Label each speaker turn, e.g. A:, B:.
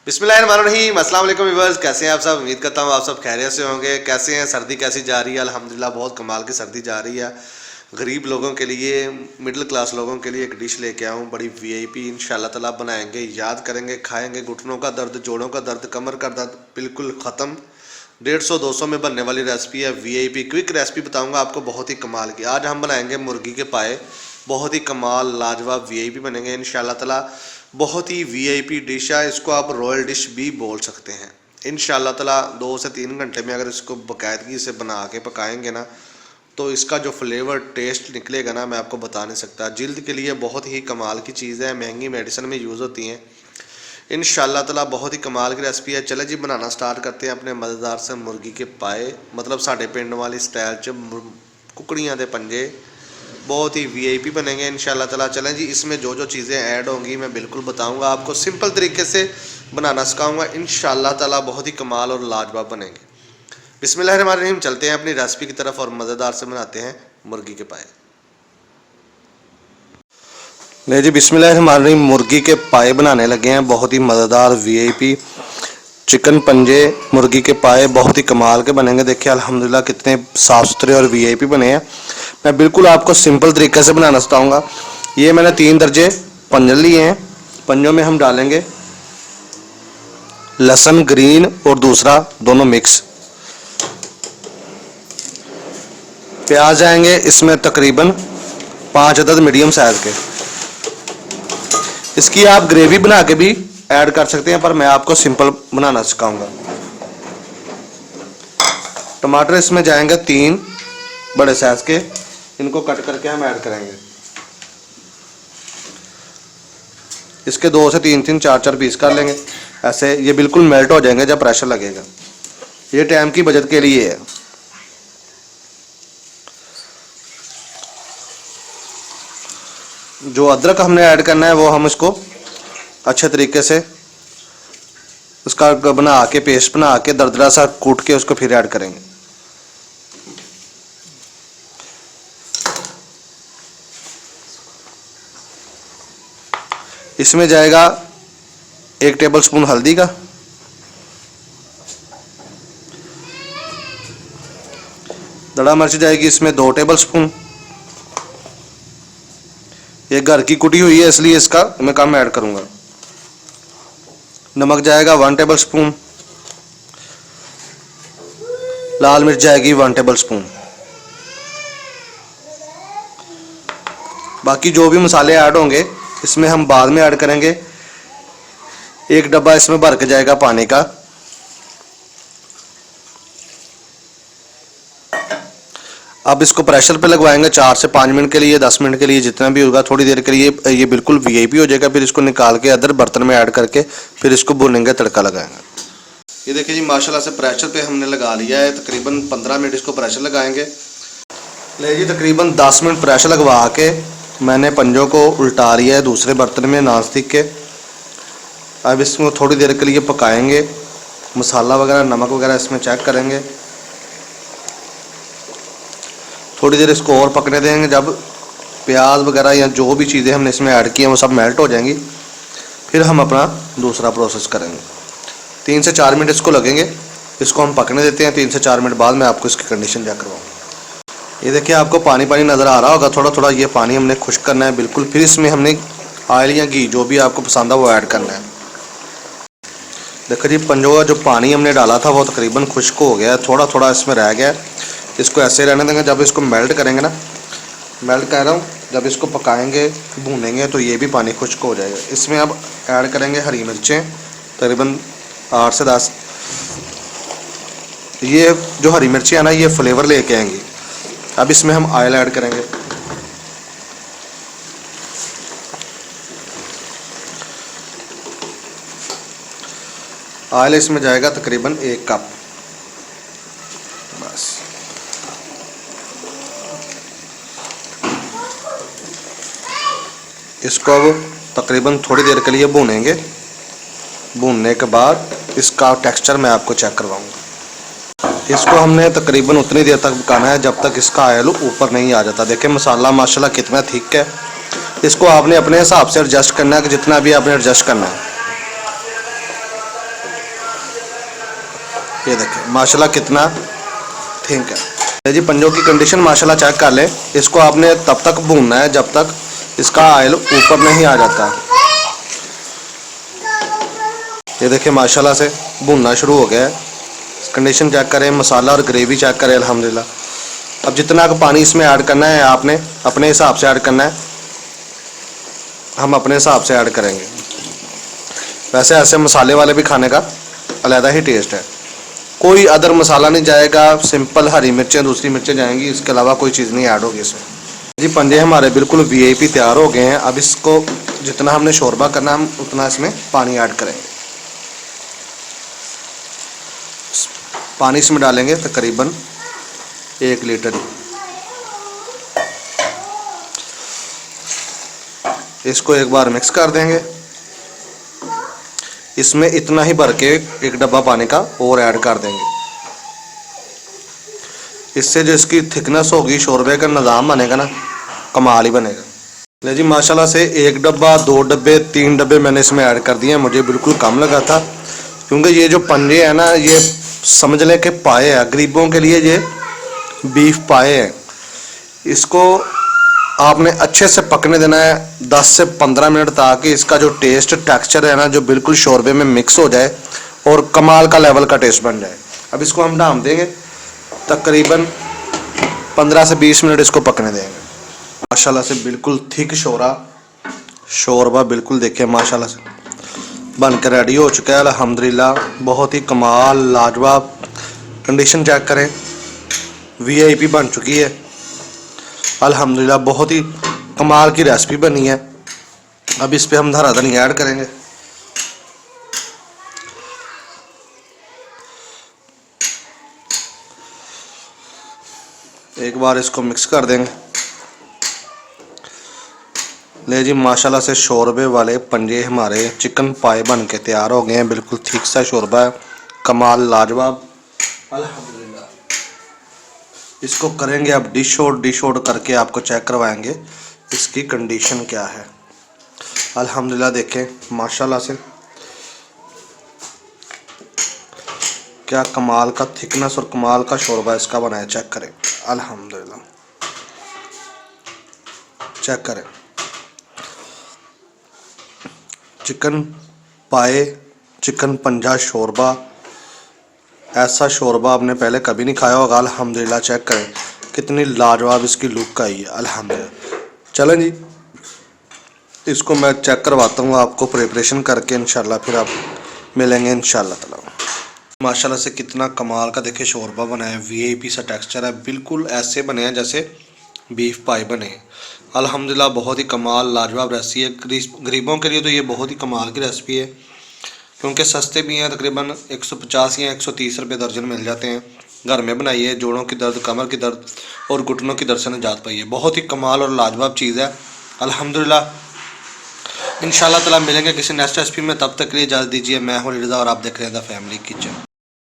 A: बिस्मिल्लाहिर्रहमानिर्रहीम, अस्सलाम वालेकुम व्यूअर्स। कैसे हैं आप सब? उम्मीद करता हूँ आप सब खैरियत से होंगे। कैसे हैं? सर्दी कैसी जा रही है? अल्हम्दुलिल्लाह बहुत कमाल की सर्दी जा रही है। गरीब लोगों के लिए, मिडिल क्लास लोगों के लिए एक डिश लेके आया हूँ, बड़ी वीआईपी। इंशाल्लाह ताला बनाएंगे, याद करेंगे, खाएंगे। घुटनों का दर्द, जोड़ों का दर्द, कमर का दर्द बिल्कुल ख़त्म। 150-200 में बनने वाली रेसिपी है, वीआईपी क्विक रेसिपी बताऊंगा आपको, बहुत ही कमाल की। आज हम बनाएंगे मुर्गी के पाए, बहुत ही कमाल लाजवाब वीआईपी बनेंगे इंशाल्लाह ताला। बहुत ही वीआईपी डिश है, इसको आप रॉयल डिश भी बोल सकते हैं इंशाल्लाह ताला। 2 से 3 घंटे में अगर इसको बाकायदगी से बना के पकाएंगे ना, तो इसका जो फ्लेवर टेस्ट निकलेगा ना, मैं आपको बता नहीं सकता। जिल्द के लिए बहुत ही कमाल की चीज़ है, महंगी मेडिसिन में यूज़ होती हैं इंशाल्लाह ताला। बहुत ही कमाल की रेसिपी है। चले जी बनाना स्टार्ट करते हैं अपने मज़ेदार से मुर्गी के पाए, मतलब साढ़े पिंड वाली स्टाइल च कुकड़ियाँ दे पंजे। बहुत ही वीआईपी बनेंगे इंशाल्लाह ताला। चलें जी, इसमें जो जो चीज़ें ऐड होंगी मैं बिल्कुल बताऊंगा आपको, सिंपल तरीके से बनाना सिखाऊंगा इंशाल्लाह ताला। बहुत ही कमाल और लाजवाब बनेंगे। बिस्मिल्लाहिर्रहमानिर्रहीम, चलते हैं अपनी रेसिपी की तरफ और मज़ेदार से बनाते हैं मुर्गी के पाए। ले जी, बिस्मिल्लाहिर्रहमानिर्रहीम, मुर्गी के पाए बनाने लगे हैं। बहुत ही मज़ेदार वीआईपी चिकन पंजे मुर्गी के पाए बहुत ही कमाल के बनेंगे। देखिए अल्हम्दुलिल्लाह कितने साफ़ सुथरे और वीआईपी बने हैं। मैं बिल्कुल आपको सिंपल तरीके से बनाना सिखाऊंगा। ये मैंने 3 दर्जे पंजे लिए हैं। पंजों में हम डालेंगे लहसुन ग्रीन और दूसरा दोनों मिक्स। प्याज आएंगे इसमें तकरीबन 5 अदद मीडियम साइज़ के। इसकी आप ग्रेवी बना के भी ऐड कर सकते हैं, पर मैं आपको सिंपल बनाना सिखाऊंगा। टमाटर इसमें जाएंगे 3 बड़े साइज के, इनको कट करके हम ऐड करेंगे। इसके 2 से 3 4 पीस कर लेंगे ऐसे। ये बिल्कुल मेल्ट हो जाएंगे जब प्रेशर लगेगा। ये टाइम की बचत के लिए है। जो अदरक हमने ऐड करना है वो हम इसको अच्छे तरीके से उसका बना के, पेस्ट बना के, दरदरा सा कूट के उसको फिर ऐड करेंगे। इसमें जाएगा 1 टेबलस्पून हल्दी का, दड़ा मिर्च जाएगी इसमें 2 टेबलस्पून। ये घर की कुटी हुई है इसलिए इसका मैं कम ऐड करूंगा। नमक जाएगा 1 टेबलस्पून। लाल मिर्च जाएगी 1 टेबलस्पून। बाकी जो भी मसाले ऐड होंगे इसमें हम बाद में ऐड करेंगे। 1 डब्बा इसमें भर के जाएगा पानी का। अब इसको प्रेशर पे लगवाएंगे 4 से 5 मिनट के लिए, 10 मिनट के लिए, जितना भी होगा, थोड़ी देर के लिए। ये बिल्कुल वीआईपी हो जाएगा। फिर इसको निकाल के अदर बर्तन में ऐड करके फिर इसको भूनेंगे, तड़का लगाएंगे। ये देखिए जी, माशाल्लाह से प्रेशर पे हमने लगा लिया है। तकरीबन 15 मिनट इसको प्रेशर लगाएंगे। ले जी, तकरीबन 10 मिनट प्रेशर लगवा के मैंने पंजों को उल्टा लिया है दूसरे बर्तन में नॉन स्टिक के। अब इसमें थोड़ी देर के लिए पकाएंगे। मसाला वगैरह, नमक वगैरह इसमें चेक करेंगे। थोड़ी देर इसको और पकने देंगे। जब प्याज वगैरह या जो भी चीज़ें हमने इसमें ऐड की हैं वो सब मेल्ट हो जाएंगी, फिर हम अपना दूसरा प्रोसेस करेंगे। 3 से 4 मिनट इसको लगेंगे। इसको हम पकने देते हैं। 3 से 4 मिनट बाद मैं आपको इसकी कंडीशन चेक करवाऊँगा। ये देखिए, आपको पानी पानी नज़र आ रहा होगा थोड़ा थोड़ा। ये पानी हमने खुश्क करना है बिल्कुल। फिर इसमें हमने ऑयल या घी जो भी आपको पसंद है वो ऐड करना है। देखो जी, पंजों का जो पानी हमने डाला था वो तकरीबन खुश्क हो गया है। थोड़ा थोड़ा इसमें रह गया है। इसको ऐसे रहने देंगे। जब इसको मेल्ट करेंगे ना, मेल्ट कर रहा हूँ, जब इसको पकाएंगे, भूनेंगे, तो ये भी पानी खुश्क हो जाएगा। इसमें अब ऐड करेंगे हरी मिर्चें तकरीबन 8 से 10। ये जो हरी मिर्चें है ना, ये फ्लेवर लेके आएंगी। अब इसमें हम ऑयल ऐड करेंगे। ऑयल इसमें जाएगा तकरीबन 1 कप। बस इसको अब तकरीबन थोड़ी देर के लिए भूनेंगे। भूनने के बाद इसका टेक्सचर मैं आपको चेक करवाऊंगा। इसको हमने तकरीबन उतनी देर तक पकाना है जब तक इसका ऑयल ऊपर नहीं आ जाता। देखिए मसाला माशाल्लाह कितना थिक है। इसको आपने अपने हिसाब से एडजस्ट करना है कि जितना भी आपने एडजस्ट करना है। ये देखें माशाल्लाह कितना थिक है जी। पंजों की कंडीशन माशाल्लाह चेक कर लें। इसको आपने तब तक भूनना है जब तक इसका ऑयल ऊपर नहीं आ जाता। ये देखिए माशाल्लाह से भूनना शुरू हो गया है। कंडीशन चेक करें, मसाला और ग्रेवी चेक करें अल्हम्दुलिल्लाह। अब जितना पानी इसमें ऐड करना है आपने अपने हिसाब से ऐड करना है, हम अपने हिसाब से ऐड करेंगे। वैसे ऐसे मसाले वाले भी खाने का अलग ही टेस्ट है। कोई अदर मसाला नहीं जाएगा, सिंपल हरी मिर्चें दूसरी मिर्चें जाएंगी, इसके अलावा कोई चीज़ नहीं ऐड होगी इसमें जी। पंजे हमारे बिल्कुल वीआईपी तैयार हो गए हैं। अब इसको जितना हमने शोरबा करना हम उतना इसमें पानी ऐड करेंगे। पानी इसमें डालेंगे तकरीबन 1 लीटर। इसको एक बार मिक्स कर देंगे। इसमें इतना ही भर के 1 डब्बा पानी का और ऐड कर देंगे। इससे जो इसकी थिकनेस होगी, शोरबे का निज़ाम बनेगा ना, कमाल ही बनेगा। ले जी माशाल्लाह से 1 डब्बा 2 डब्बे 3 डब्बे मैंने इसमें ऐड कर दिए। मुझे बिल्कुल कम लगा था क्योंकि ये जो पंजे हैं ना, ये समझ लें कि पाए हैं, गरीबों के लिए ये बीफ पाए हैं। इसको आपने अच्छे से पकने देना है 10 से 15 मिनट, ताकि इसका जो टेस्ट टेक्सचर है ना, जो बिल्कुल शोरबे में मिक्स हो जाए और कमाल का लेवल का टेस्ट बन जाए। अब इसको हम ढाँप देंगे, तकरीबन 15 से 20 मिनट इसको पकने देंगे। माशाल्लाह से बिल्कुल थिक शोरबा बिल्कुल देखिए माशाल्लाह से बन कर रेडी हो चुका है अल्हम्दुलिल्लाह। बहुत ही कमाल लाजवाब। कंडीशन चेक करें, वीआईपी बन चुकी है अल्हम्दुलिल्लाह। बहुत ही कमाल की रेसिपी बनी है। अब इस पे हम हरा धनिया ऐड करेंगे। एक बार इसको मिक्स कर देंगे। ले जी माशाल्लाह से शोरबे वाले पंजे हमारे चिकन पाए बन के तैयार हो गए हैं। बिल्कुल ठीक सा शोरबा है, कमाल लाजवाब अल्हम्दुलिल्लाह। इसको करेंगे अब डिश आउट करके आपको चेक करवाएंगे इसकी कंडीशन क्या है। अल्हम्दुलिल्लाह देखें माशाल्लाह से क्या कमाल का थिकनेस और कमाल का शोरबा इसका बनाया। चेक करें अल्हम्दुलिल्लाह, चेक करें। चिकन पाए, चिकन पंजा शोरबा, ऐसा शोरबा आपने पहले कभी नहीं खाया होगा अल्हम्दुलिल्लाह। चेक करें कितनी लाजवाब इसकी लुक आई है अल्हम्दुलिल्लाह। चलें जी, इसको मैं चेक करवाता हूँ आपको प्रिपरेशन करके, इंशाल्लाह फिर आप मिलेंगे इंशाल्लाह ताला। माशाल्लाह से कितना कमाल का देखिए शोरबा बना है, वीआईपी सा टेक्सचर है, बिल्कुल ऐसे बने हैं जैसे बीफ पाए बने हैं अल्हम्दुलिल्लाह। बहुत ही कमाल लाजवाब रेसिपी है। गरीबों के लिए तो ये बहुत ही कमाल की रेसिपी है क्योंकि सस्ते भी हैं, तकरीबन 150 या 130 रुपये दर्जन मिल जाते हैं। घर में बनाइए, जोड़ों की दर्द, कमर की दर्द और घुटनों की दर्द से निजात पाइए। बहुत ही कमाल और लाजवाब चीज़ है अल्हम्दुलिल्लाह। इंशाल्लाह ताला मिलेंगे किसी नेक्स्ट रेसिपी में। तब तक के लिए इजाज़त दीजिए। मैं हूं रिज़ा और आप देख रहे हैं द फैमिली किचन।